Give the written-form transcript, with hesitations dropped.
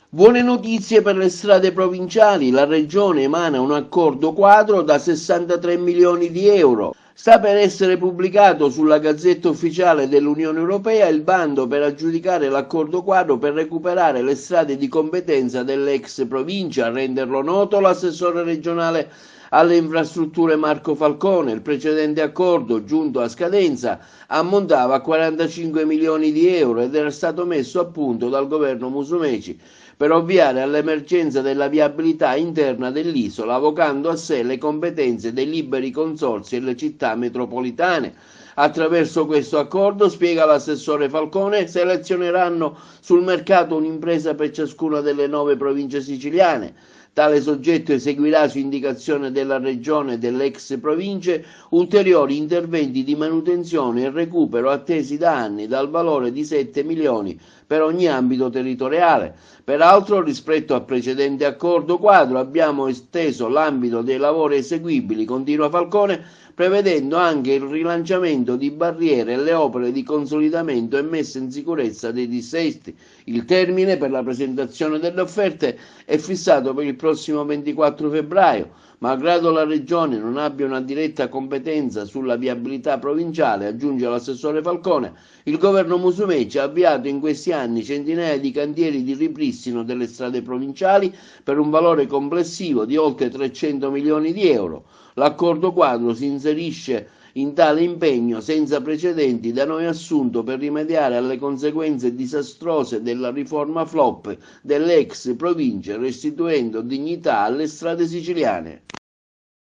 Buone notizie per le strade provinciali, la Regione emana un accordo quadro da 63 milioni di euro. Sta per essere pubblicato sulla Gazzetta Ufficiale dell'Unione Europea il bando per aggiudicare l'accordo quadro per recuperare le strade di competenza delle ex province. A renderlo noto l'assessore regionale alle infrastrutture Marco Falcone. Il precedente accordo, giunto a scadenza, ammontava a 45 milioni di euro ed era stato messo a punto dal governo Musumeci per ovviare all'emergenza della viabilità interna dell'isola, avocando a sé le competenze dei liberi consorzi e le città metropolitane. Attraverso questo accordo, spiega l'assessore Falcone, selezioneranno sul mercato un'impresa per ciascuna delle 9 province siciliane. Tale soggetto eseguirà su indicazione della regione e delle ex province ulteriori interventi di manutenzione e recupero attesi da anni dal valore di 7 milioni per ogni ambito territoriale. Peraltro, rispetto al precedente accordo quadro, abbiamo esteso l'ambito dei lavori eseguibili, continua Falcone, prevedendo anche il rilanciamento di barriere e le opere di consolidamento e messa in sicurezza dei dissesti. Il termine per la presentazione delle offerte è fissato per il prossimo 24 febbraio. Malgrado la Regione non abbia una diretta competenza sulla viabilità provinciale, aggiunge l'assessore Falcone, il governo Musumeci ha avviato in questi anni centinaia di cantieri di ripristino delle strade provinciali per un valore complessivo di oltre 300 milioni di euro. L'accordo quadro si inserisce in tale impegno senza precedenti da noi assunto per rimediare alle conseguenze disastrose della riforma flop delle ex province, restituendo dignità alle strade siciliane.